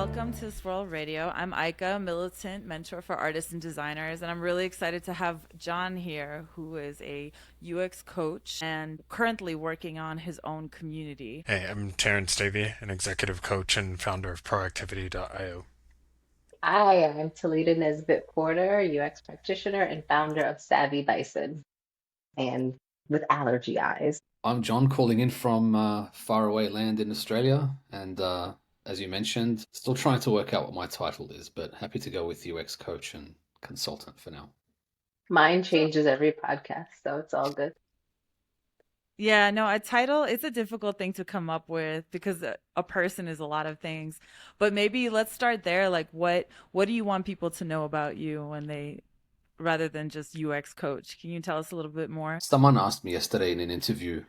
welcome to Swirl Radio. I'm Ayka, militant mentor for artists and designers, and I'm really excited to have John here, who is a UX coach and currently working on his own community. Hey, I'm Terence Davy, an executive coach and founder of proactivity.io. Hi, I'm Tealeda Nesbitt Porter, UX practitioner and founder of Savvy Bison, and with allergy eyes. I'm John calling in from faraway land in Australia, and as you mentioned, still trying to work out what my title is, but happy to go with UX coach and consultant for now. Mine So, changes every podcast, so it's all good. yeah, no, a title is a difficult thing to come up with because a person is a lot of things. But maybe let's start there. Like, what do you want people to know about you when they, rather than just UX coach? Can you tell us a little bit more? Someone asked me yesterday in an interview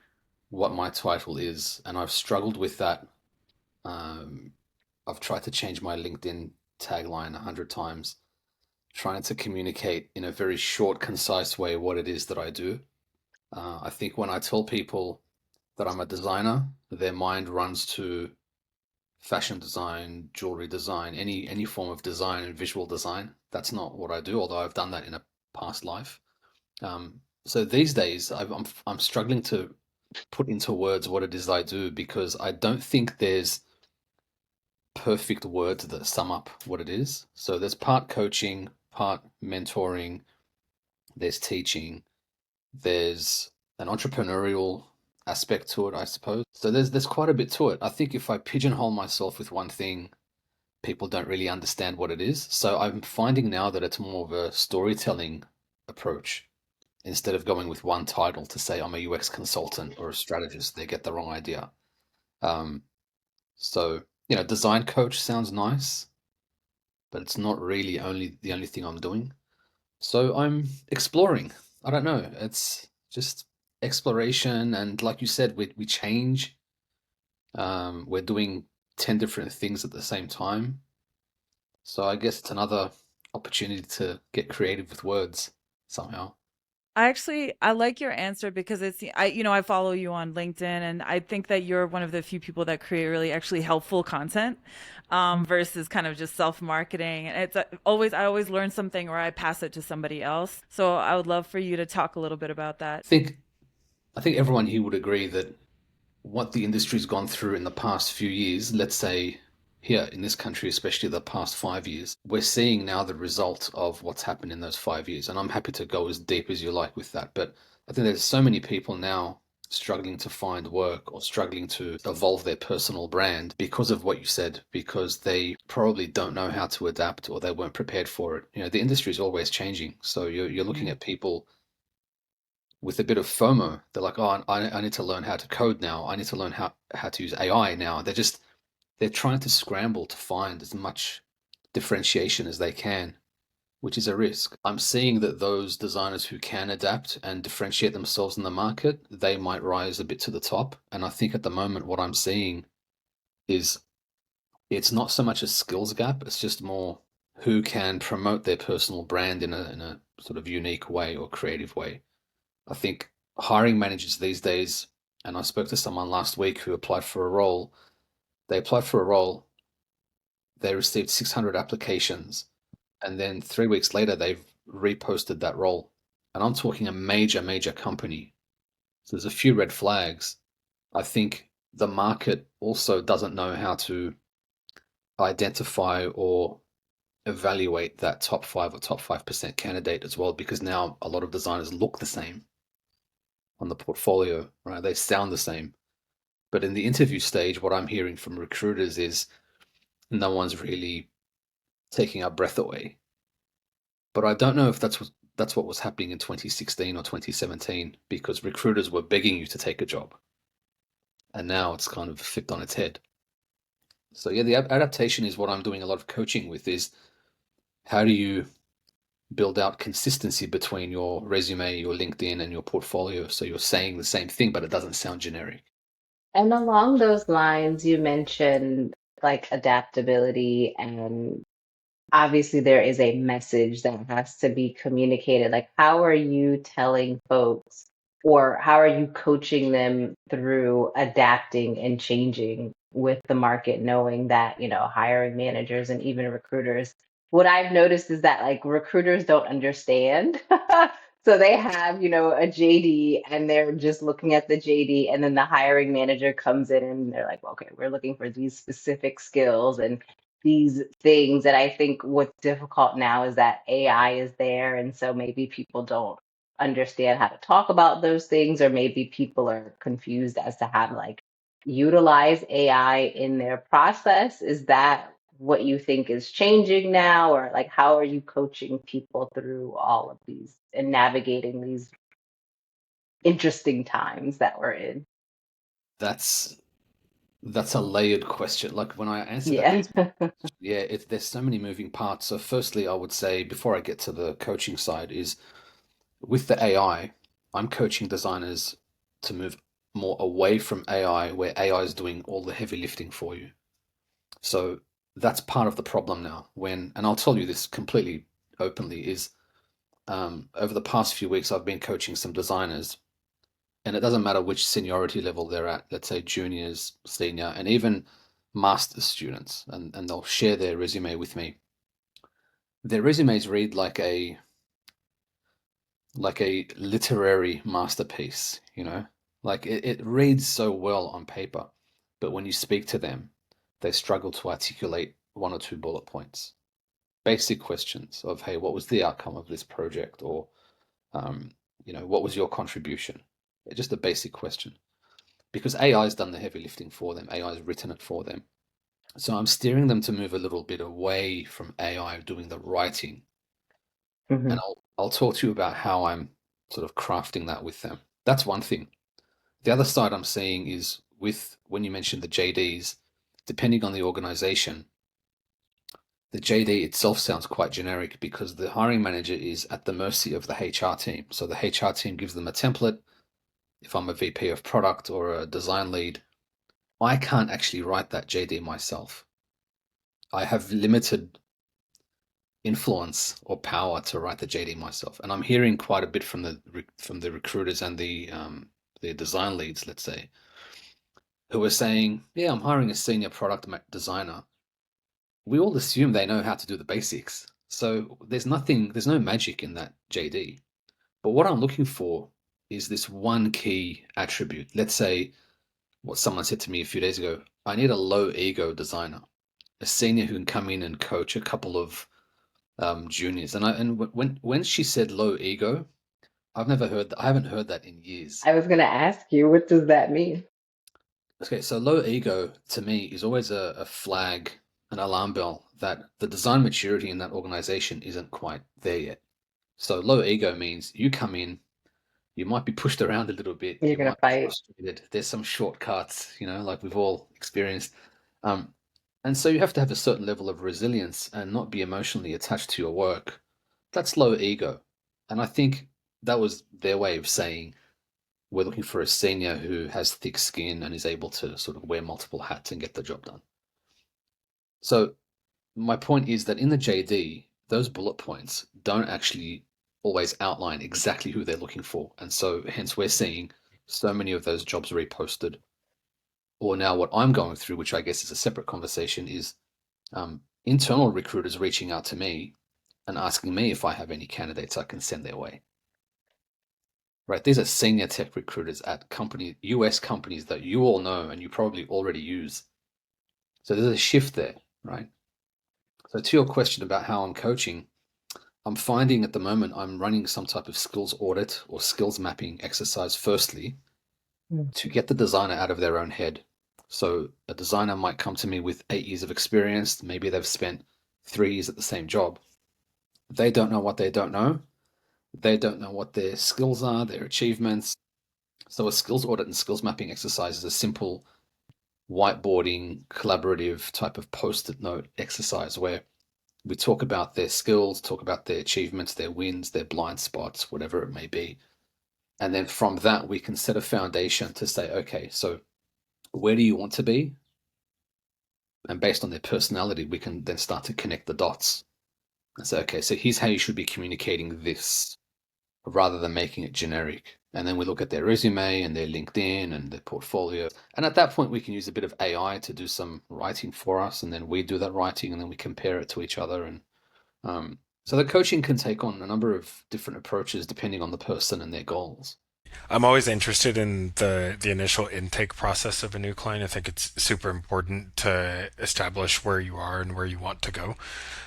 what my title is, and I've struggled with that. Um, I've tried to change my LinkedIn tagline 100 times, trying to communicate in a very short, concise way what it is that I do. I think when I tell people that I'm a designer, their mind runs to fashion design, jewelry design, any form of design and visual design. That's not what I do, although I've done that in a past life. So these days, I'm struggling to put into words what it is I do because I don't think there's perfect words that sum up what it is. So there's part coaching, part mentoring, there's teaching, there's an entrepreneurial aspect to it, I suppose. So there's quite a bit to it. I think if I pigeonhole myself with one thing, people don't really understand what it is. So I'm finding now that it's more of a storytelling approach. Instead of going with one title to say I'm a UX consultant or a strategist, they get the wrong idea. Um, so design coach sounds nice, but it's not really only the only thing I'm doing. So I'm exploring. I don't know. It's just exploration, and like you said, we change. We're doing 10 different things at the same time. So I guess it's another opportunity to get creative with words somehow. I like your answer because I follow you on LinkedIn and I think that you're one of the few people that create really actually helpful content, versus kind of just self-marketing. And I always learn something or I pass it to somebody else. So I would love for you to talk a little bit about that. I think I think everyone here would agree that what the industry's gone through in the past few years, let's say here in this country, especially the past 5 years, we're seeing now the result of what's happened in those 5 years. And I'm happy to go as deep as you like with that. But I think there's so many people now struggling to find work or struggling to evolve their personal brand because of what you said, because they probably don't know how to adapt or they weren't prepared for it. The industry is always changing. So you're looking Mm. at people with a bit of FOMO. They're like, oh, I need to learn how to code now. I need to learn how to use AI now. They're trying to scramble to find as much differentiation as they can, which is a risk. I'm seeing that those designers who can adapt and differentiate themselves in the market, they might rise a bit to the top. And I think at the moment, what I'm seeing is it's not so much a skills gap, it's just more who can promote their personal brand in a sort of unique way or creative way. I think hiring managers these days, and I spoke to someone last week who applied for a role. They applied for a role, they received 600 applications, and then 3 weeks later, they've reposted that role. And I'm talking a major, major company. So there's a few red flags. I think the market also doesn't know how to identify or evaluate that top 5 or top 5% candidate as well, because now a lot of designers look the same on the portfolio, right? They sound the same. But in the interview stage, what I'm hearing from recruiters is no one's really taking our breath away. But I don't know if that's what was happening in 2016 or 2017 because recruiters were begging you to take a job, and now it's kind of flipped on its head. So yeah, the adaptation is what I'm doing a lot of coaching with is how do you build out consistency between your resume, your LinkedIn, and your portfolio so you're saying the same thing, but it doesn't sound generic. And along those lines, you mentioned like adaptability, and obviously there is a message that has to be communicated. Like, how are you telling folks or how are you coaching them through adapting and changing with the market, knowing that, hiring managers and even recruiters, what I've noticed is that like recruiters don't understand. So they have, a JD and they're just looking at the JD, and then the hiring manager comes in and they're like, well, okay, we're looking for these specific skills and these things. And I think what's difficult now is that AI is there. And so maybe people don't understand how to talk about those things, or maybe people are confused as to how to like utilize AI in their process. Is that what you think is changing now, or like how are you coaching people through all of these and navigating these interesting times that we're in? That's a layered question. Like when I answer that, Yeah. yeah, there's so many moving parts. So firstly, I would say before I get to the coaching side is with the AI, I'm coaching designers to move more away from AI, where AI is doing all the heavy lifting for you. So that's part of the problem now. And I'll tell you this completely openly, is over the past few weeks, I've been coaching some designers, and it doesn't matter which seniority level they're at, let's say juniors, senior, and even master's students, and they'll share their resume with me. Their resumes read like a literary masterpiece, like it reads so well on paper, but when you speak to them, they struggle to articulate one or two bullet points, basic questions of, hey, what was the outcome of this project? Or, what was your contribution? Just a basic question, because AI has done the heavy lifting for them. AI has written it for them. So I'm steering them to move a little bit away from AI doing the writing, and Mhm. I'll talk to you about how I'm sort of crafting that with them. That's one thing. The other side I'm seeing is with when you mentioned the JDs, depending on the organization, the JD itself sounds quite generic because the hiring manager is at the mercy of the HR team. So the HR team gives them a template. If I'm a VP of product or a design lead, I can't actually write that JD myself. I have limited influence or power to write the JD myself. And I'm hearing quite a bit from the recruiters and the design leads, let's say, who are saying, "Yeah, I'm hiring a senior product designer." We all assume they know how to do the basics. So there's no magic in that JD. But what I'm looking for is this one key attribute. Let's say what someone said to me a few days ago: I need a low ego designer, a senior who can come in and coach a couple of juniors. And when she said low ego, I haven't heard that in years. I was going to ask you, what does that mean? Okay, so low ego to me is always a flag, an alarm bell that the design maturity in that organization isn't quite there yet. So low ego means you come in, you might be pushed around a little bit, You're you going to might be fight. frustrated. There's some shortcuts, like we've all experienced. Um, and so you have to have a certain level of resilience and not be emotionally attached to your work. That's low ego. And I think that was their way of saying we're looking for a senior who has thick skin and is able to sort of wear multiple hats and get the job done. So my point is that in the JD, those bullet points don't actually always outline exactly who they're looking for. And so hence we're seeing so many of those jobs reposted. Or now what I'm going through, which I guess is a separate conversation, is internal recruiters reaching out to me and asking me if I have any candidates I can send their way. Right? These are senior tech recruiters at US companies that you all know and you probably already use. So there's a shift there, right? So to your question about how I'm coaching, I'm finding at the moment I'm running some type of skills audit or skills mapping exercise firstly Mm. to get the designer out of their own head. So a designer might come to me with 8 years of experience. Maybe they've spent 3 years at the same job. They don't know what they don't know. They don't know what their skills are, their achievements. So a skills audit and skills mapping exercise is a simple whiteboarding, collaborative type of post-it note exercise where we talk about their skills, talk about their achievements, their wins, their blind spots, whatever it may be. And then from that, we can set a foundation to say, okay, so where do you want to be? And based on their personality, we can then start to connect the dots and say, okay, so here's how you should be communicating this rather than making it generic. And then we look at their resume and their LinkedIn and their portfolio. And at that point, we can use a bit of AI to do some writing for us. And then we do that writing and then we compare it to each other. And so the coaching can take on a number of different approaches depending on the person and their goals. I'm always interested in the initial intake process of a new client. I think it's super important to establish where you are and where you want to go.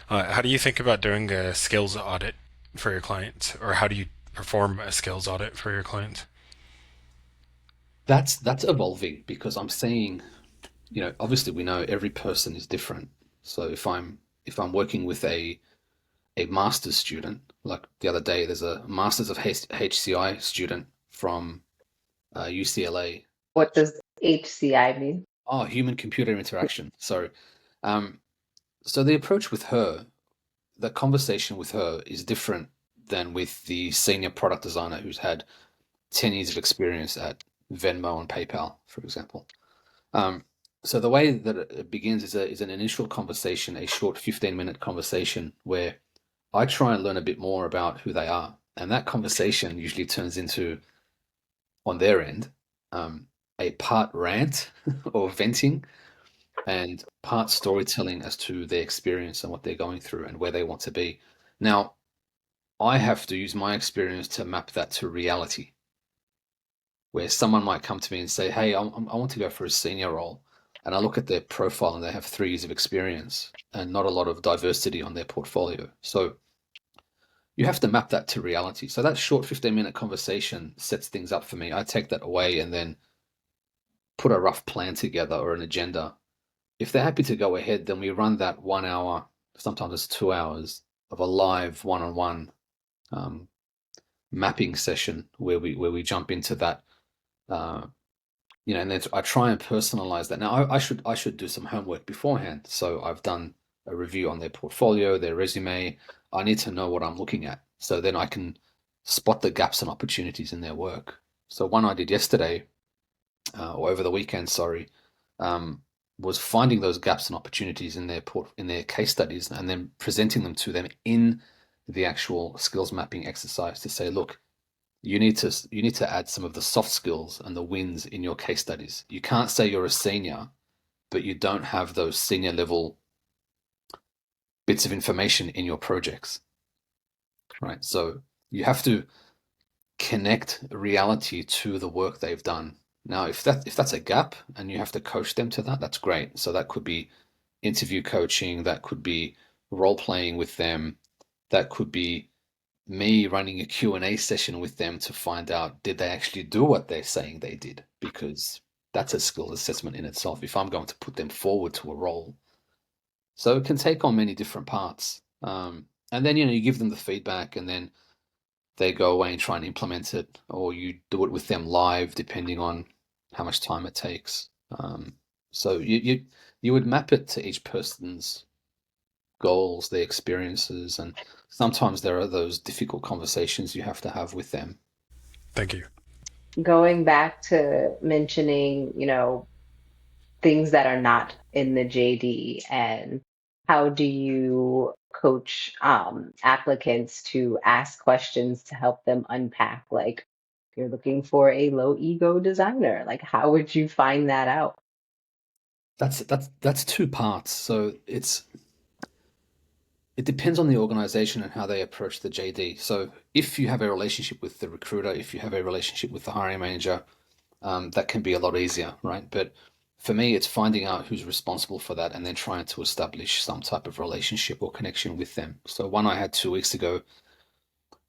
How do you think about doing a skills audit for your clients, or how do you perform a skills audit for your clients? That's evolving because I'm seeing, obviously we know every person is different. So if I'm working with a master's student, like the other day, there's a master's of HCI student from UCLA. What does HCI mean? Oh, human computer interaction. Um, so the approach with her, the conversation with her is different than with the senior product designer who's had 10 years of experience at Venmo and PayPal, for example. So the way that it begins is an initial conversation, a short 15-minute conversation where I try and learn a bit more about who they are. And that conversation usually turns into, on their end, a part rant or venting and part storytelling as to their experience and what they're going through and where they want to be. Now, I have to use my experience to map that to reality, where someone might come to me and say, hey, I want to go for a senior role. And I look at their profile and they have 3 years of experience and not a lot of diversity on their portfolio. So you have to map that to reality. So that short 15-minute conversation sets things up for me. I take that away and then put a rough plan together or an agenda. If they're happy to go ahead, then we run that 1 hour, sometimes it's 2 hours of a live one-on-one mapping session where we jump into that, and then I try and personalize that. Now I should do some homework beforehand. So I've done a review on their portfolio, their resume. I need to know what I'm looking at. So then I can spot the gaps and opportunities in their work. So one I did yesterday, or over the weekend, sorry, was finding those gaps and opportunities in their case studies and then presenting them to them in the actual skills mapping exercise to say, look, you need to add some of the soft skills and the wins in your case studies. You can't say you're a senior, but you don't have those senior level bits of information in your projects, right? So you have to connect reality to the work they've done. Now, if that's a gap and you have to coach them to that, that's great. So that could be interview coaching, that could be role playing with them, that could be me running a Q&A session with them to find out, did they actually do what they're saying they did? Because that's a skills assessment in itself if I'm going to put them forward to a role. So it can take on many different parts. And then, you give them the feedback and then they go away and try and implement it, or you do it with them live, depending on how much time it takes. So you would map it to each person's goals, their experiences, and sometimes there are those difficult conversations you have to have with them. Thank you. Going back to mentioning, things that are not in the JD, and how do you coach applicants to ask questions to help them unpack? Like, if you're looking for a low ego designer, like how would you find that out? That's 2 parts. So it depends on the organization and how they approach the JD. So if you have a relationship with the recruiter, if you have a relationship with the hiring manager, that can be a lot easier, right? But for me, it's finding out who's responsible for that and then trying to establish some type of relationship or connection with them. So one I had 2 weeks ago,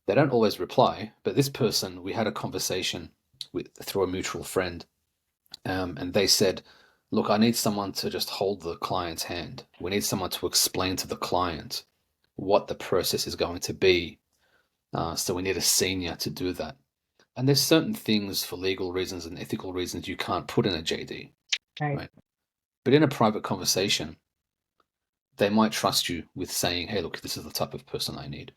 they don't always reply, but this person, we had a conversation through a mutual friend, and they said, look, I need someone to just hold the client's hand. We need someone to explain to the client what the process is going to be. So we need a senior to do that. And there's certain things for legal reasons and ethical reasons you can't put in a JD, Right. right? But in a private conversation, they might trust you with saying, hey, look, this is the type of person I need.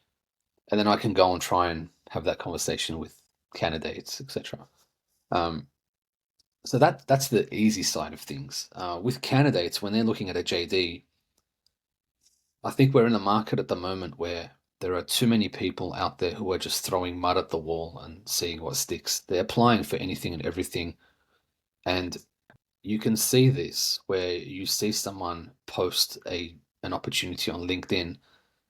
And then I can go and try and have that conversation with candidates, etc. So that's the easy side of things. With candidates, when they're looking at a JD, I think we're in a market at the moment where there are too many people out there who are just throwing mud at the wall and seeing what sticks. They're applying for anything and everything. And you can see this where you see someone post an opportunity on LinkedIn,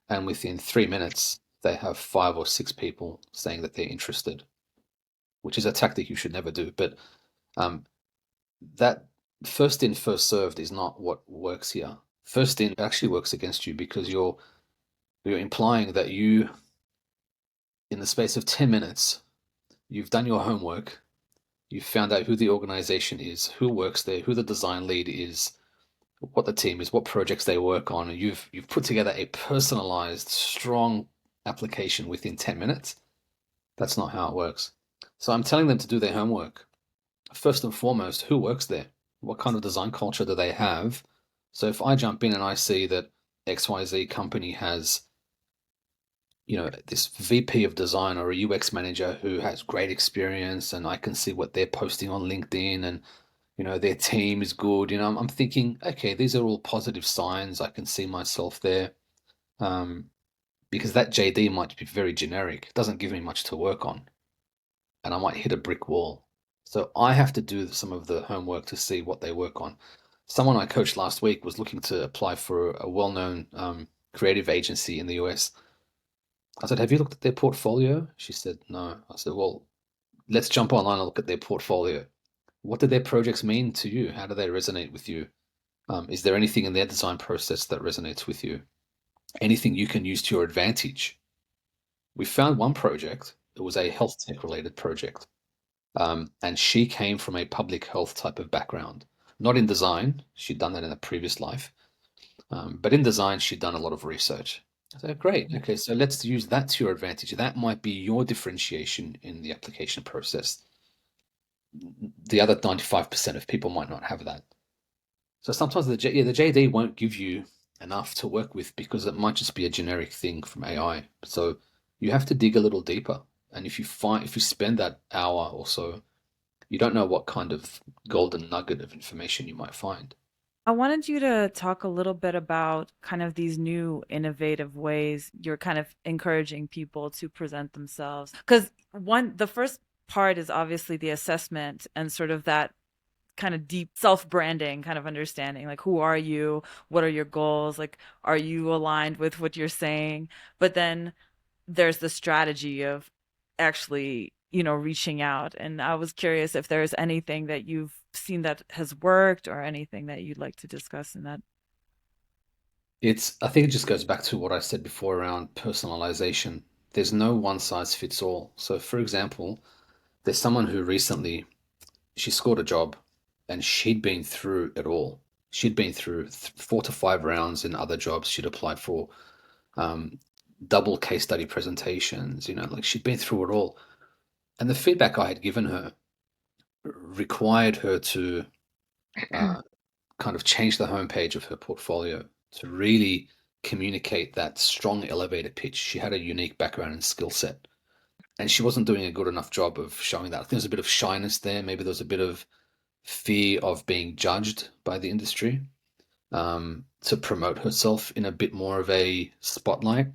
and within 3 minutes, they have 5 or 6 people saying that they're interested, which is a tactic you should never do. But um, that first in, first served is not what works here. First in actually works against you because you're implying that you, in the space of 10 minutes, you've done your homework, you've found out who the organization is, who works there, who the design lead is, what the team is, what projects they work on, and you've put together a personalized, strong application within 10 minutes. That's not how it works. So I'm telling them to do their homework. First and foremost, who works there? What kind of design culture do they have? So if I jump in and I see that XYZ company has, this VP of design or a UX manager who has great experience, and I can see what they're posting on LinkedIn, and their team is good. I'm thinking, okay, these are all positive signs. I can see myself there, because that JD might be very generic. It doesn't give me much to work on, and I might hit a brick wall. So I have to do some of the homework to see what they work on. Someone I coached last week was looking to apply for a well-known creative agency in the US. I said, have you looked at their portfolio? She said, no. I said, well, let's jump online and look at their portfolio. What do their projects mean to you? How do they resonate with you? Is there anything in their design process that resonates with you? Anything you can use to your advantage? We found one project. It was a health tech related project. And she came from a public health type of background, not in design. She'd done that in a previous life. But in design, she'd done a lot of research. I said, great. Okay, so let's use that to your advantage. That might be your differentiation in the application process. The other 95% of people might not have that. So sometimes the JD won't give you enough to work with because it might just be a generic thing from AI. So you have to dig a little deeper. And if you spend that hour or so, you don't know what kind of golden nugget of information you might find. I wanted you to talk a little bit about kind of these new innovative ways you're kind of encouraging people to present themselves. Because the first part is obviously the assessment and sort of that kind of deep self-branding kind of understanding, like who are you, what are your goals, like are you aligned with what you're saying, but then there's the strategy of actually reaching out. And I was curious if there's anything that you've seen that has worked or anything that you'd like to discuss in that. I think it just goes back to what I said before around personalization. There's no one size fits all. So for example, there's someone who recently, she scored a job and she'd been through it all. She'd been through 4 to 5 rounds in other jobs she'd applied for, double case study presentations, like she'd been through it all. And the feedback I had given her required her to kind of change the homepage of her portfolio to really communicate that strong elevator pitch. She had a unique background and skill set, and she wasn't doing a good enough job of showing that. I think there's a bit of shyness there. Maybe there was a bit of fear of being judged by the industry, to promote herself in a bit more of a spotlight.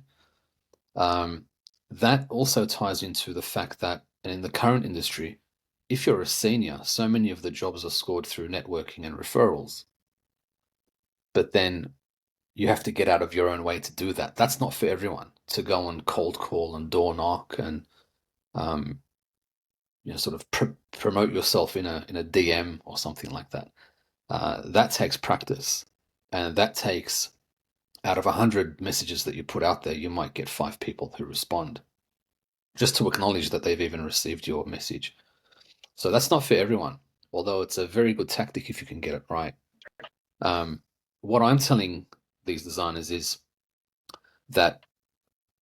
That also ties into the fact that in the current industry, if you're a senior, so many of the jobs are scored through networking and referrals. But then you have to get out of your own way to do that. That's not for everyone, to go and cold call and door knock and sort of promote yourself in a DM or something like that. That takes practice, and that takes, out of 100 messages that you put out there, you might get 5 people who respond just to acknowledge that they've even received your message. So that's not for everyone, although it's a very good tactic if you can get it right. What I'm telling these designers is that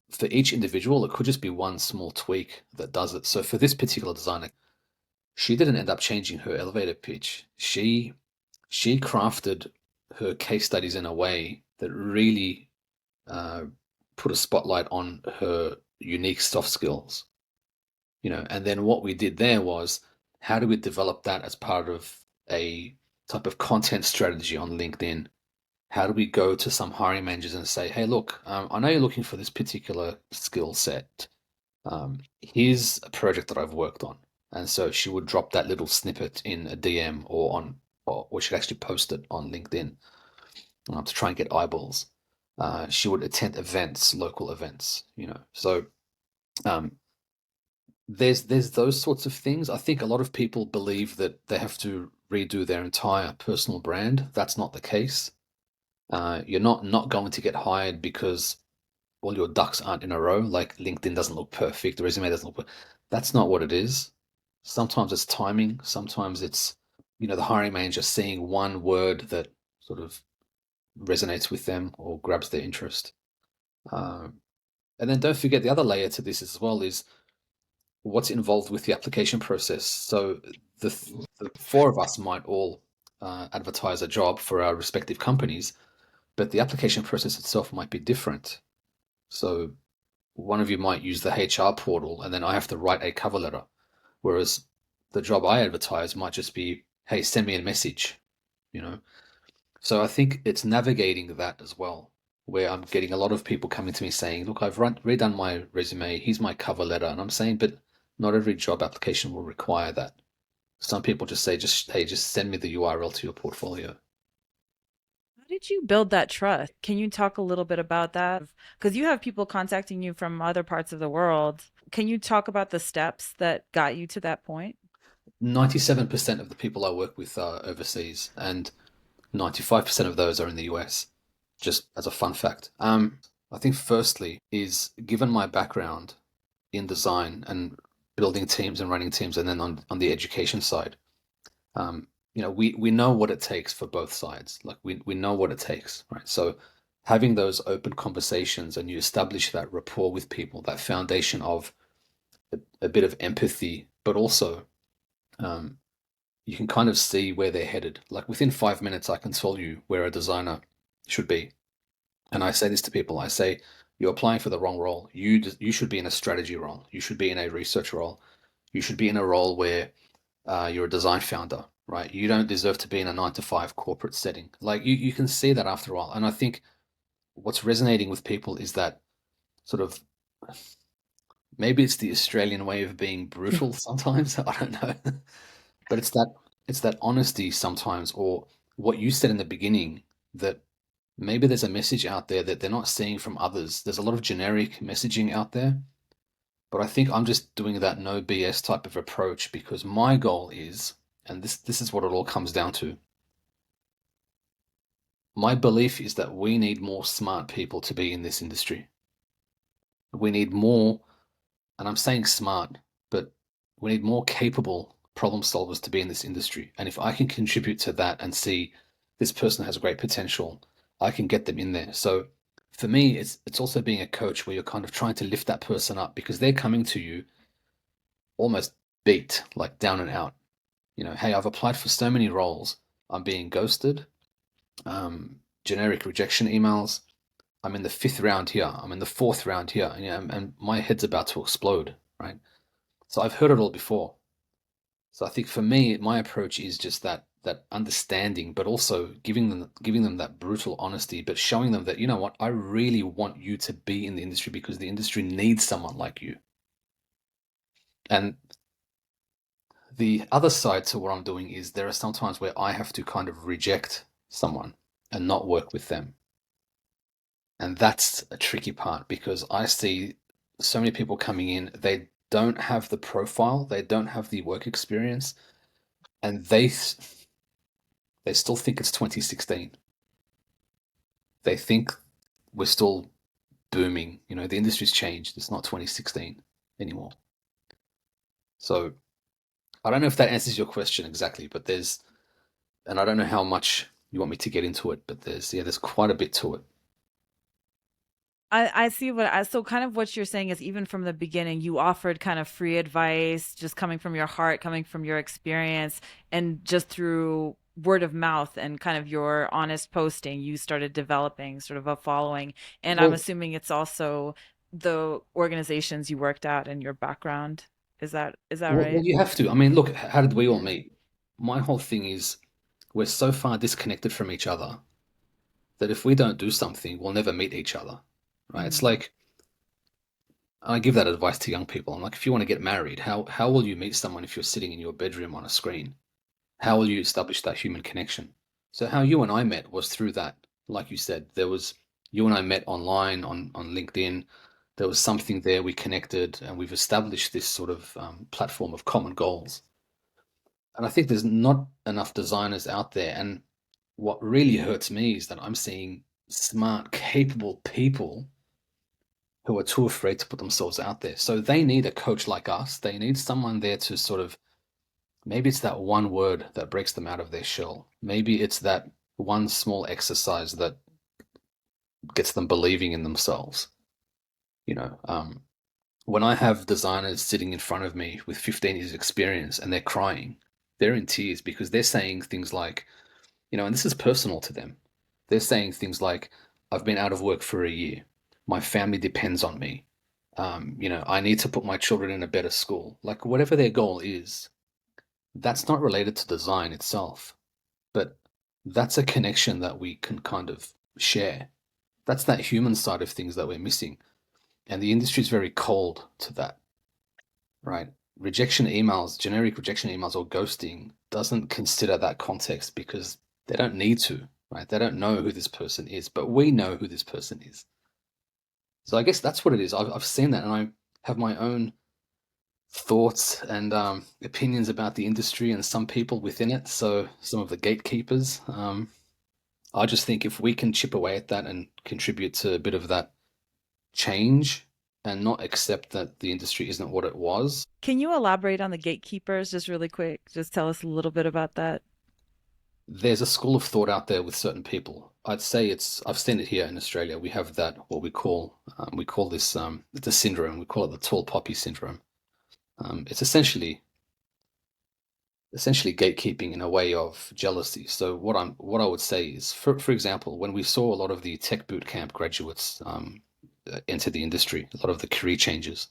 for each individual, it could just be one small tweak that does it. So for this particular designer, she didn't end up changing her elevator pitch. She crafted her case studies in a way that really put a spotlight on her unique soft skills. And then what we did there was, how do we develop that as part of a type of content strategy on LinkedIn? how do we go to some hiring managers and say, hey, look, I know you're looking for this particular skill set. Here's a project that I've worked on. And so she would drop that little snippet in a DM or she'd actually post it on LinkedIn to try and get eyeballs. She would attend events, local events, So um, there's those sorts of things. I think a lot of people believe that they have to redo their entire personal brand. That's not the case. You're not going to get hired because all your ducks aren't in a row. Like LinkedIn doesn't look perfect, the resume doesn't look. That's not what it is. Sometimes it's timing. Sometimes it's the hiring manager seeing one word that sort of resonates with them or grabs their interest. And then don't forget the other layer to this as well is what's involved with the application process. So the four of us might all advertise a job for our respective companies, but the application process itself might be different. So one of you might use the HR portal, and then I have to write a cover letter, whereas the job I advertise might just be, hey, send me a message, you know. So I think it's navigating that as well, where I'm getting a lot of people coming to me saying, look, I've redone my resume, here's my cover letter. And I'm saying, but not every job application will require that. Some people just say, hey, just send me the URL to your portfolio. How did you build that trust? Can you talk a little bit about that? Because you have people contacting you from other parts of the world. Can you talk about the steps that got you to that point? 97% of the people I work with are overseas, and 95% of those are in the US, just as a fun fact. I think firstly is given my background in design and building teams and running teams, and then on the education side, we know what it takes for both sides. Like we know what it takes, right? So having those open conversations and you establish that rapport with people, that foundation of a bit of empathy, but also you can kind of see where they're headed. Like within 5 minutes, I can tell you where a designer should be. And I say this to people. I say, you're applying for the wrong role. You should be in a strategy role. You should be in a research role. You should be in a role where you're a design founder, right? You don't deserve to be in a 9 to 5 corporate setting. Like you can see that after a while. And I think what's resonating with people is that sort of maybe it's the Australian way of being brutal sometimes. I don't know. But it's that honesty sometimes, or what you said in the beginning, that maybe there's a message out there that they're not seeing from others. There's a lot of generic messaging out there, but I think I'm just doing that no BS type of approach because my goal is, and this is what it all comes down to. My belief is that we need more smart people to be in this industry. We need more, and I'm saying smart, but we need more capable problem solvers to be in this industry. And if I can contribute to that and see this person has great potential, I can get them in there. So for me, it's also being a coach where you're kind of trying to lift that person up because they're coming to you almost beat, like down and out. Hey, I've applied for so many roles. I'm being ghosted, generic rejection emails. I'm in the 5th round here. I'm in the 4th round here, and my head's about to explode, right? So I've heard it all before. So I think for me, my approach is just that understanding, but also giving them that brutal honesty, but showing them that, you know what, I really want you to be in the industry because the industry needs someone like you. And the other side to what I'm doing is there are some times where I have to kind of reject someone and not work with them. And that's a tricky part because I see so many people coming in, they don't have the profile, they don't have the work experience, and they still think it's 2016. They think we're still booming. The industry's changed. It's not 2016 anymore. So I don't know if that answers your question exactly, but and I don't know how much you want me to get into it, but there's quite a bit to it. I see so kind of what you're saying is even from the beginning, you offered kind of free advice, just coming from your heart, coming from your experience, and just through word of mouth and kind of your honest posting, you started developing sort of a following. And I'm Well, assuming it's also the organizations you worked at and your background. Is that well, right? you have to. I mean, look, how did we all meet? My whole thing is we're so far disconnected from each other that if we don't do something, we'll never meet each other, right? It's like, I give that advice to young people. I'm like, if you want to get married, how will you meet someone if you're sitting in your bedroom on a screen? How will you establish that human connection? So how you and I met was through that. Like you said, there was, you and I met online on LinkedIn. There was something there, we connected, and we've established this sort of platform of common goals. And I think there's not enough designers out there. And what really hurts me is that I'm seeing smart, capable people who are too afraid to put themselves out there. So they need a coach like us. They need someone there to sort of, maybe it's that one word that breaks them out of their shell. Maybe it's that one small exercise that gets them believing in themselves. You know, when I have designers sitting in front of me with 15 years experience and they're crying, they're in tears because they're saying things like, and this is personal to them. They're saying things like, I've been out of work for a year. My family depends on me. I need to put my children in a better school. Like whatever their goal is, that's not related to design itself, but that's a connection that we can kind of share. That's that human side of things that we're missing. And the industry is very cold to that, right? Rejection emails, generic rejection emails or ghosting doesn't consider that context because they don't need to, right? They don't know who this person is, but we know who this person is. So I guess that's what it is. I've seen that, and I have my own thoughts and opinions about the industry and some people within it. So some of the gatekeepers. I just think if we can chip away at that and contribute to a bit of that change and not accept that the industry isn't what it was. Can you elaborate on the gatekeepers just really quick? Just tell us a little bit about that. There's a school of thought out there with certain people. I'd say I've seen it here in Australia. We have that, what we call this, it's a syndrome. We call it the tall poppy syndrome. It's essentially gatekeeping in a way of jealousy. So what I would say is, for example, when we saw a lot of the tech bootcamp graduates enter the industry, a lot of the career changes,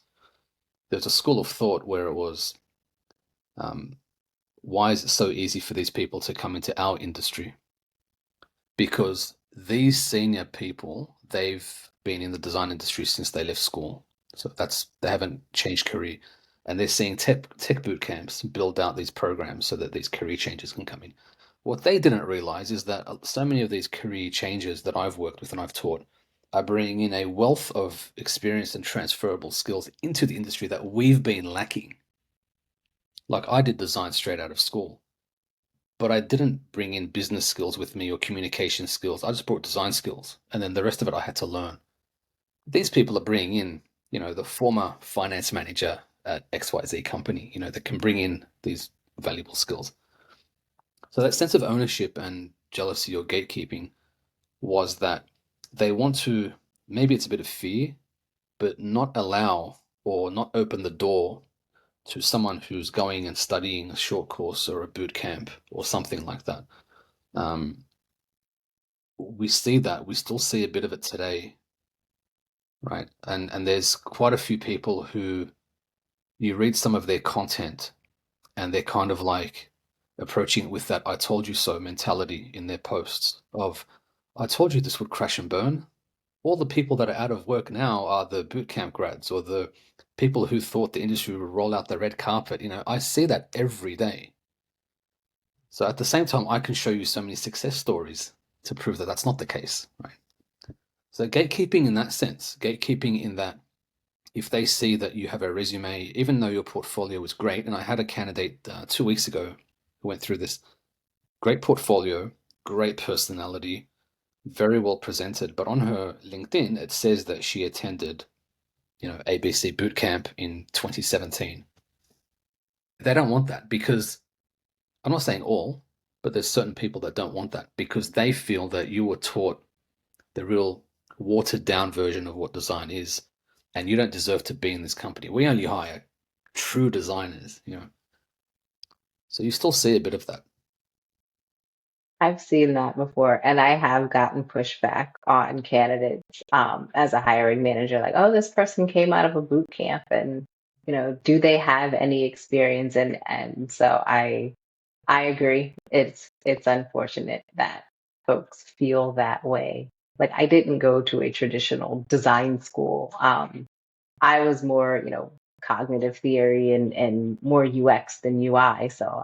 there's a school of thought where it was, why is it so easy for these people to come into our industry? Because these senior people, they've been in the design industry since they left school. So they haven't changed career. And they're seeing tech boot camps build out these programs so that these career changes can come in. What they didn't realize is that so many of these career changes that I've worked with and I've taught are bringing in a wealth of experience and transferable skills into the industry that we've been lacking. Like I did design straight out of school, but I didn't bring in business skills with me or communication skills. I just brought design skills, and then the rest of it I had to learn. These people are bringing in, the former finance manager at XYZ company, that can bring in these valuable skills. So that sense of ownership and jealousy or gatekeeping was that they want to, maybe it's a bit of fear, but not allow or not open the door to someone who's going and studying a short course or a boot camp or something like that. We still see a bit of it today, right? And there's quite a few people who you read some of their content and they're kind of like approaching it with that "I told you so" mentality in their posts of, I told you this would crash and burn. All the people that are out of work now are the bootcamp grads or the people who thought the industry would roll out the red carpet. I see that every day. So at the same time, I can show you so many success stories to prove that that's not the case, right? So gatekeeping in that sense, gatekeeping in that if they see that you have a resume, even though your portfolio is great, and I had a candidate 2 weeks ago who went through this, great portfolio, great personality, very well presented, but on her LinkedIn, it says that she attended, ABC Bootcamp in 2017. They don't want that because, I'm not saying all, but there's certain people that don't want that because they feel that you were taught the real watered down version of what design is, and you don't deserve to be in this company. We only hire true designers, So you still see a bit of that. I've seen that before, and I have gotten pushback on candidates as a hiring manager, like, "Oh, this person came out of a boot camp, and do they have any experience?" And so I agree. It's unfortunate that folks feel that way. Like I didn't go to a traditional design school. I was more, cognitive theory and more UX than UI. So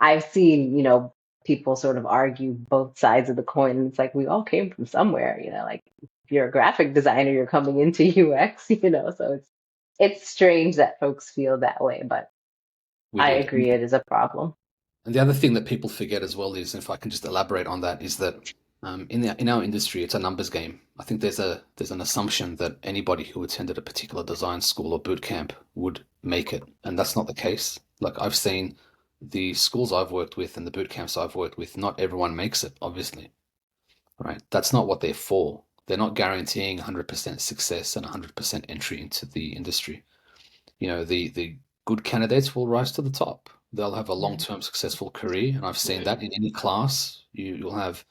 I've seen, people sort of argue both sides of the coin. And it's like we all came from somewhere, like if you're a graphic designer, you're coming into UX, so it's strange that folks feel that way, but We I did. agree it is a problem. And the other thing that people forget as well is, if I can just elaborate on that, is that in our industry, it's a numbers game. I think there's an assumption that anybody who attended a particular design school or boot camp would make it, and that's not the case. Like I've seen the schools I've worked with and the boot camps I've worked with, not everyone makes it, obviously, right? That's not what they're for. They're not guaranteeing 100% success and 100% entry into the industry. The good candidates will rise to the top. They'll have a long-term successful career, and I've seen that in any class. You'll have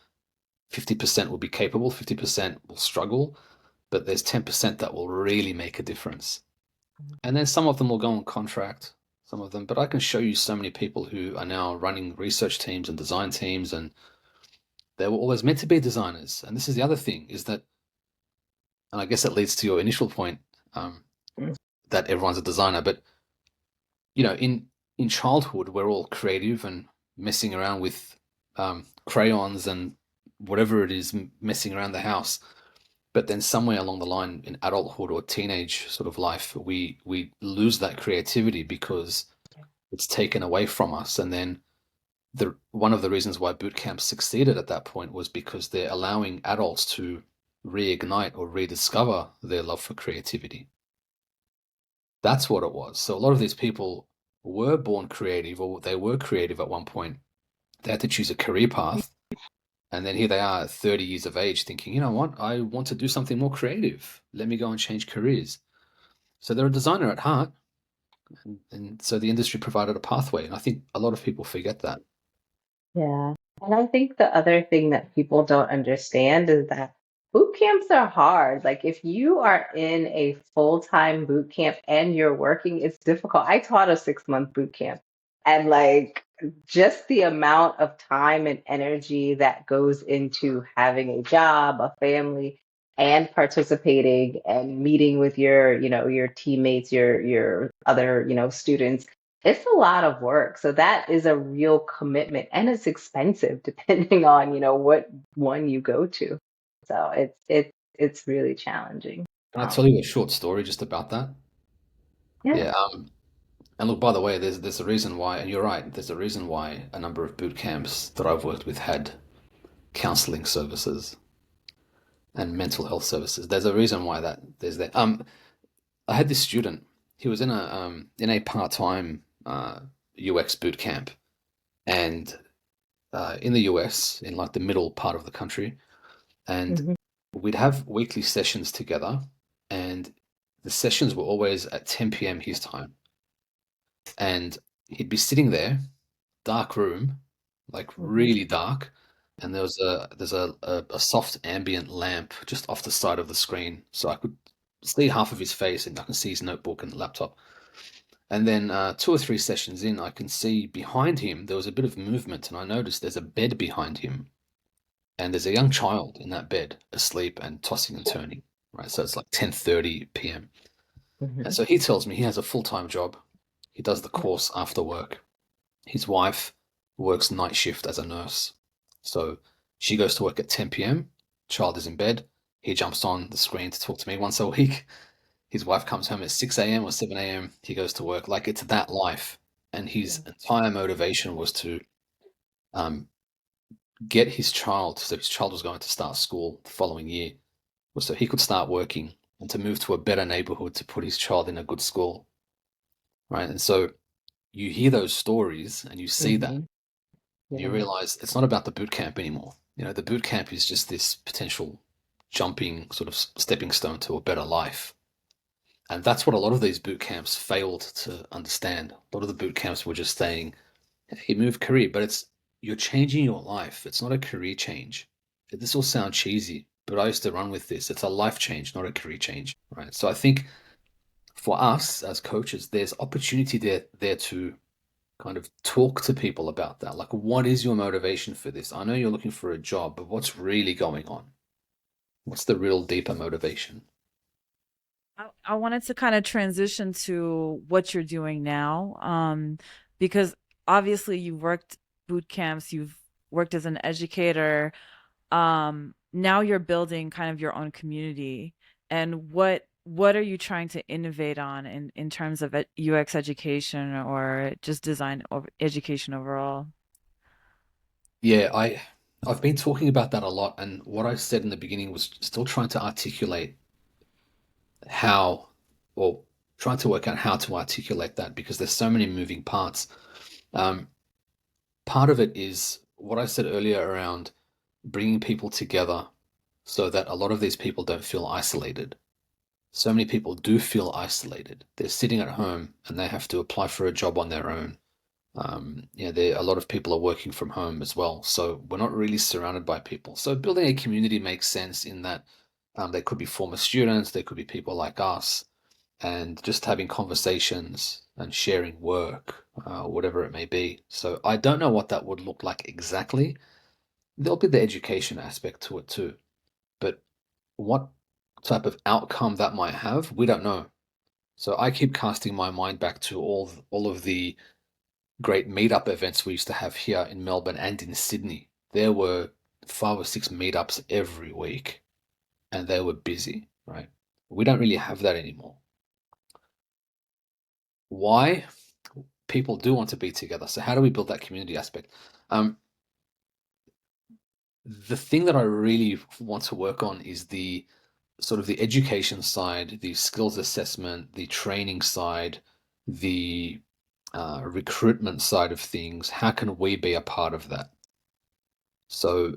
50% will be capable, 50% will struggle, but there's 10% that will really make a difference. And then some of them will go on contract, some of them, but I can show you so many people who are now running research teams and design teams, and they were always meant to be designers. And this is the other thing, is that, and I guess it leads to your initial point, that everyone's a designer, but in childhood, we're all creative and messing around with crayons and whatever it is, messing around the house. But then somewhere along the line in adulthood or teenage sort of life, we lose that creativity because it's taken away from us. And then one of the reasons why boot camps succeeded at that point was because they're allowing adults to reignite or rediscover their love for creativity. That's what it was. So a lot of these people were born creative, or they were creative at one point. They had to choose a career path. And then here they are at 30 years of age thinking, you know what, I want to do something more creative. Let me go and change careers. So they're a designer at heart. And so the industry provided a pathway. And I think a lot of people forget that. Yeah. And I think the other thing that people don't understand is that boot camps are hard. Like if you are in a full-time boot camp and you're working, it's difficult. I taught a 6-month boot camp, and like just the amount of time and energy that goes into having a job, a family, and participating and meeting with your teammates, your other, students, it's a lot of work. So that is a real commitment, and it's expensive depending on, what one you go to. So it's really challenging. Can I tell you a short story just about that? Yeah. Yeah. And look, by the way, there's a reason why, and you're right, there's a reason why a number of boot camps that I've worked with had counseling services and mental health services. There's a reason why there's that. I had this student. He was in a part-time UX boot camp, and in the US, in like the middle part of the country, and Mhm. we'd have weekly sessions together, and the sessions were always at 10 p.m. his time, and he'd be sitting there, dark room, like Mhm. really dark, and there's a soft ambient lamp just off the side of the screen, so I could see half of his face, and I can see his notebook and laptop. And then 2 or 3 sessions in, I can see behind him there was a bit of movement, and I noticed there's a bed behind him, and there's a young child in that bed asleep and tossing and turning. Right, so it's like 10:30 p.m. And Mhm. so he tells me he has a full-time job. He does the course after work. His wife works night shift as a nurse. So she goes to work at 10 p.m. Child is in bed. He jumps on the screen to talk to me once a week. His wife comes home at 6 a.m. or 7 a.m. He goes to work. Like it's that life. And his entire motivation was to um, get his child, so his child was going to start school the following year, was so he could start working and to move to a better neighborhood to put his child in a good school. Right. And so you hear those stories and you see that, Mhm. and you Yeah. realize it's not about the boot camp anymore. The boot camp is just this potential jumping sort of stepping stone to a better life. And that's what a lot of these boot camps failed to understand. A lot of the boot camps were just saying, hey, move career, but you're changing your life. It's not a career change. This will sound cheesy, but I used to run with this. It's a life change, not a career change, right? So I think for us as coaches, there's opportunity there to kind of talk to people about that. Like, what is your motivation for this? I know you're looking for a job, but what's really going on? What's the real deeper motivation? I wanted to kind of transition to what you're doing now, because obviously you've worked boot camps, you've worked as an educator. Now you're building kind of your own community. And what are you trying to innovate on in terms of UX education or just design education overall? Yeah, I've been talking about that a lot, and what I said in the beginning was still trying to articulate how, or trying to work out how to articulate that because there's so many moving parts. Um, Part of it is what I said earlier around bringing people together so that a lot of these people don't feel isolated. So many people do feel isolated. They're sitting at home and they have to apply for a job on their own. A lot of people are working from home as well, so we're not really surrounded by people. So building a community makes sense in that they could be former students, they could be people like us, and just having conversations and sharing work, whatever it may be. So I don't know what that would look like exactly. There'll be the education aspect to it too, but what type of outcome that might have, we don't know. So I keep casting my mind back to all of the great meetup events we used to have here in Melbourne and in Sydney. There were 5 or 6 meetups every week, and they were busy, right? We don't really have that anymore. Why? People do want to be together. So how do we build that community aspect? Um, the thing that I really want to work on is the sort of the education side, the skills assessment, the training side, the recruitment side of things. How can we be a part of that? So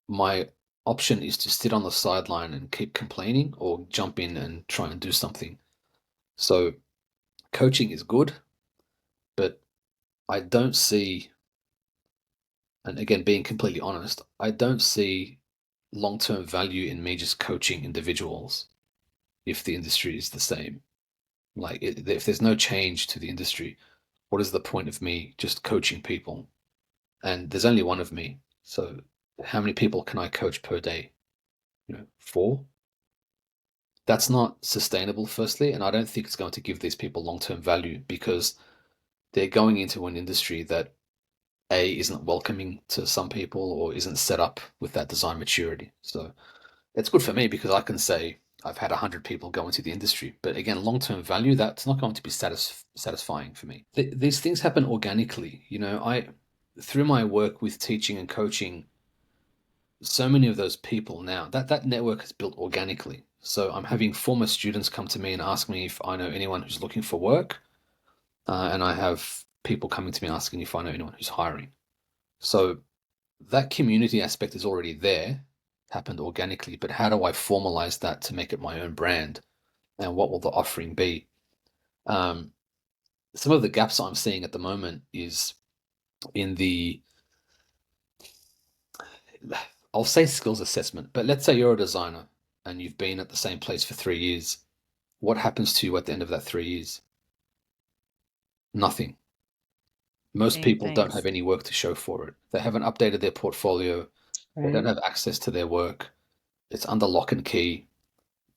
my option is to sit on the sideline and keep complaining or jump in and try and do something. So coaching is good, but I don't see, and again, being completely honest, I don't see long-term value in me just coaching individuals if the industry is the same. Like, if there's no change to the industry, what is the point of me just coaching people? And there's only one of me. So how many people can I coach per day? 4? That's not sustainable, firstly, and I don't think it's going to give these people long-term value because they're going into an industry that A, isn't welcoming to some people or isn't set up with that design maturity. So it's good for me because I can say I've had 100 people go into the industry. But again, long-term value, that's not going to be satisfying for me. These things happen organically. Through my work with teaching and coaching, so many of those people now, that network is built organically. So I'm having former students come to me and ask me if I know anyone who's looking for work. And I have people coming to me asking if I know anyone who's hiring. So that community aspect is already there, happened organically, but how do I formalize that to make it my own brand? And what will the offering be? Um, some of the gaps I'm seeing at the moment is in the, I'll say skills assessment, but let's say you're a designer and you've been at the same place for 3 years. What happens to you at the end of that 3 years? Nothing. Most Same people don't things. have any work to show for it. They haven't updated their portfolio. They don't Right. have access to their work. It's under lock and key.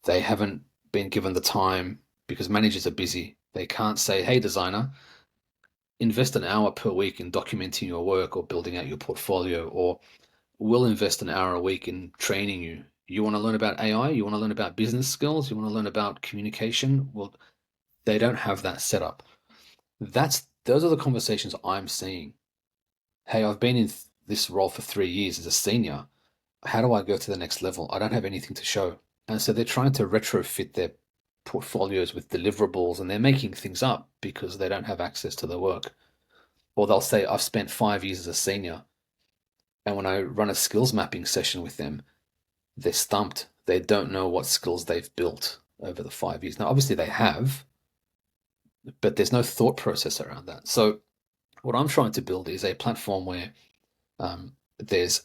They haven't been given the time because managers are busy. They can't say, hey, designer, invest an hour per week in documenting your work or building out your portfolio, or we'll invest an hour a week in training you. You want to learn about AI? You want to learn about business skills? You want to learn about communication? Well, they don't have that set up. Those are the conversations I'm seeing. Hey, I've been in this role for 3 years as a senior. How do I go to the next level? I don't have anything to show. And so they're trying to retrofit their portfolios with deliverables and they're making things up because they don't have access to the work. Or they'll say, I've spent 5 years as a senior. And when I run a skills mapping session with them, they're stumped. They don't know what skills they've built over the 5 years. Now, obviously they have, but there's no thought process around that. So what I'm trying to build is a platform where there's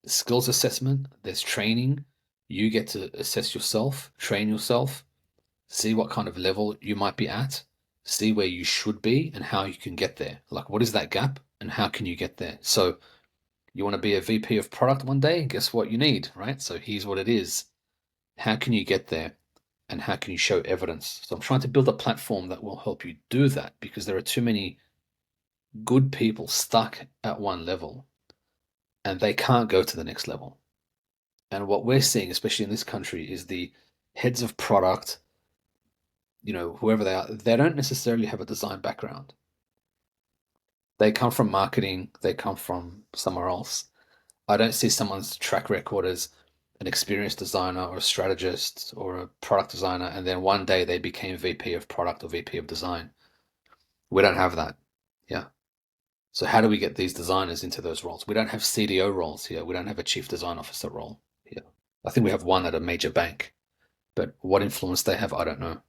skills assessment, there's training. You get to assess yourself, train yourself, see what kind of level you might be at, see where you should be and how you can get there. Like, what is that gap and how can you get there? So you want to be a VP of product one day? Guess what you need, right? So here's what it is. How can you get there? And how can you show evidence? So I'm trying to build a platform that will help you do that, because there are too many good people stuck at one level and they can't go to the next level. And what we're seeing, especially in this country, is the heads of product, whoever they are, they don't necessarily have a design background. They come from marketing, they come from somewhere else. I don't see someone's track record as an experienced designer or a strategist or a product designer, and then one day they became VP of product or VP of design. We don't have that. Yeah. So how do we get these designers into those roles? We don't have CDO roles here. We don't have a chief design officer role here. I think we have one at a major bank, but what influence they have, I don't know.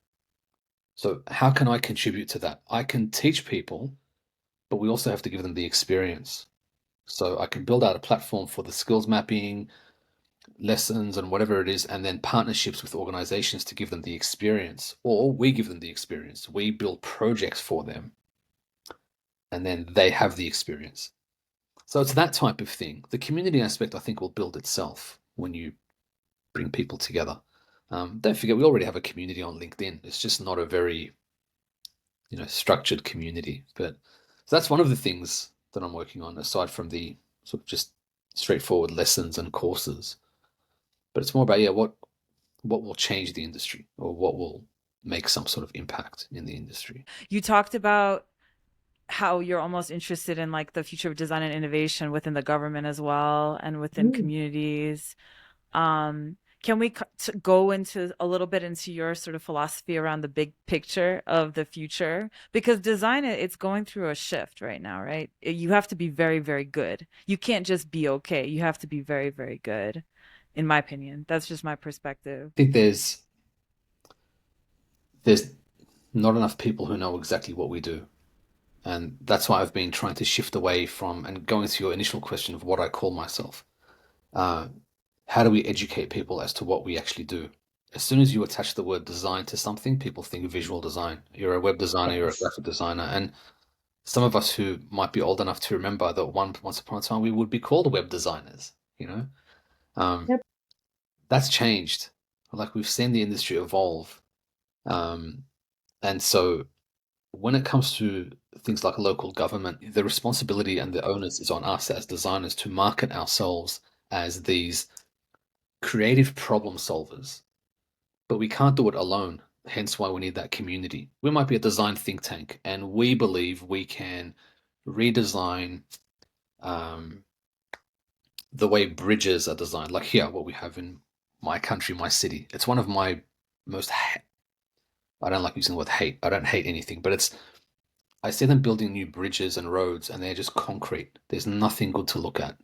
So how can I contribute to that? I can teach people, but we also have to give them the experience. So I can build out a platform for the skills mapping, lessons, and whatever it is, and then partnerships with organizations to give them the experience, or we give them the experience. We build projects for them, and then they have the experience. So it's that type of thing. The community aspect, I think, will build itself when you bring people together. Don't forget, we already have a community on LinkedIn. It's just not a very, structured community. But so that's one of the things that I'm working on, aside from the sort of just straightforward lessons and courses. But it's more about, what will change the industry, or what will make some sort of impact in the industry. You talked about how you're almost interested in like the future of design and innovation within the government as well and within communities. Can we go into a little bit into your sort of philosophy around the big picture of the future? Because design, it's going through a shift right now, right? You have to be very, very good. You can't just be okay. You have to be very, very good, in my opinion. That's just my perspective. I think there's not enough people who know exactly what we do. And that's why I've been trying to shift away from, and going to your initial question of what I call myself. How do we educate people as to what we actually do? As soon as you attach the word design to something, people think visual design. You're a web designer, you're a graphic designer. And some of us who might be old enough to remember that once upon a time we would be called web designers, Yep. That's changed. Like, we've seen the industry evolve. And so when it comes to things like local government, the responsibility and the onus is on us as designers to market ourselves as these creative problem solvers. But we can't do it alone, hence why we need that community. We might be a design think tank, and we believe we can redesign the way bridges are designed. Like here, what we have in my country, my city. It's one of my most I don't like using the word hate. I don't hate anything, but I see them building new bridges and roads, and they're just concrete. There's nothing good to look at.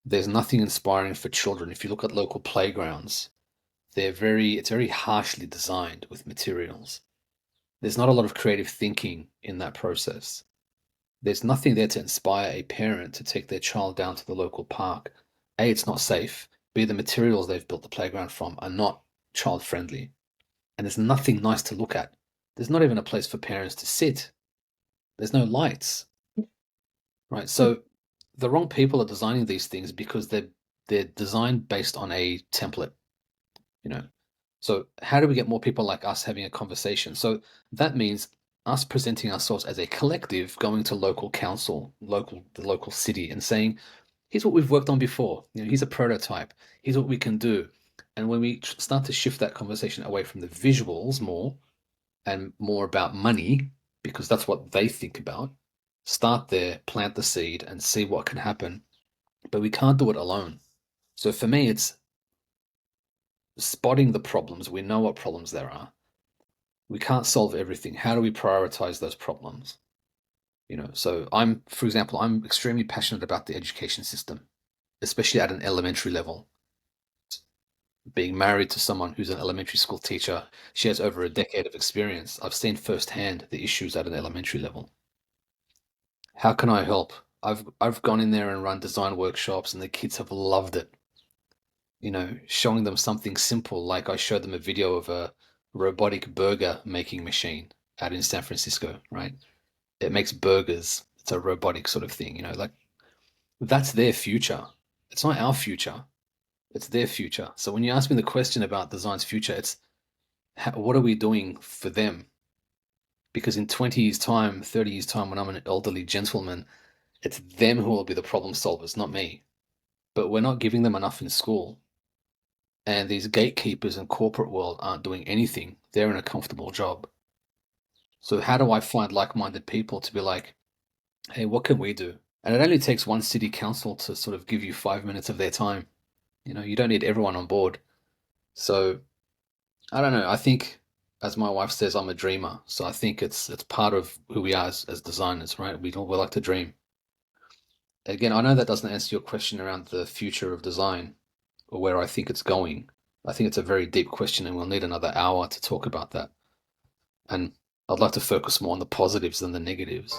There's nothing inspiring for children. If you look at local playgrounds, it's very harshly designed with materials. There's not a lot of creative thinking in that process. There's nothing there to inspire a parent to take their child down to the local park. A, it's not safe. B, the materials they've built the playground from are not child friendly. And there's nothing nice to look at. There's not even a place for parents to sit. There's no lights, right? So the wrong people are designing these things because they're designed based on a template, So how do we get more people like us having a conversation? So that means us presenting ourselves as a collective, going to local council, the local city, and saying, here's what we've worked on before. Here's a prototype. Here's what we can do. And when we start to shift that conversation away from the visuals more and more about money, because that's what they think about, start there, plant the seed, and see what can happen. But we can't do it alone. So for me, it's spotting the problems. We know what problems there are. We can't solve everything. How do we prioritize those problems? So for example, I'm extremely passionate about the education system, especially at an elementary level. Being married to someone who's an elementary school teacher, she has over a decade of experience. I've seen firsthand the issues at an elementary level. How can I help? I've gone in there and run design workshops, and the kids have loved it. Showing them something simple, like I showed them a video of a robotic burger making machine. out in San Francisco, right? It makes burgers. It's a robotic sort of thing, like that's their future. It's not our future. It's their future. So when you ask me the question about design's future, it's what are we doing for them? Because in 20 years' time, 30 years' time, when I'm an elderly gentleman, it's them who will be the problem solvers, not me. But we're not giving them enough in school. And these gatekeepers in corporate world aren't doing anything. They're in a comfortable job. So how do I find like-minded people to be like, hey, what can we do? And it only takes one city council to sort of give you 5 minutes of their time. You don't need everyone on board. So I don't know. I think, as my wife says, I'm a dreamer. So I think it's part of who we are as designers, right? We like to dream. Again, I know that doesn't answer your question around the future of design or where I think it's going. I think it's a very deep question, and we'll need another hour to talk about that. And I'd like to focus more on the positives than the negatives.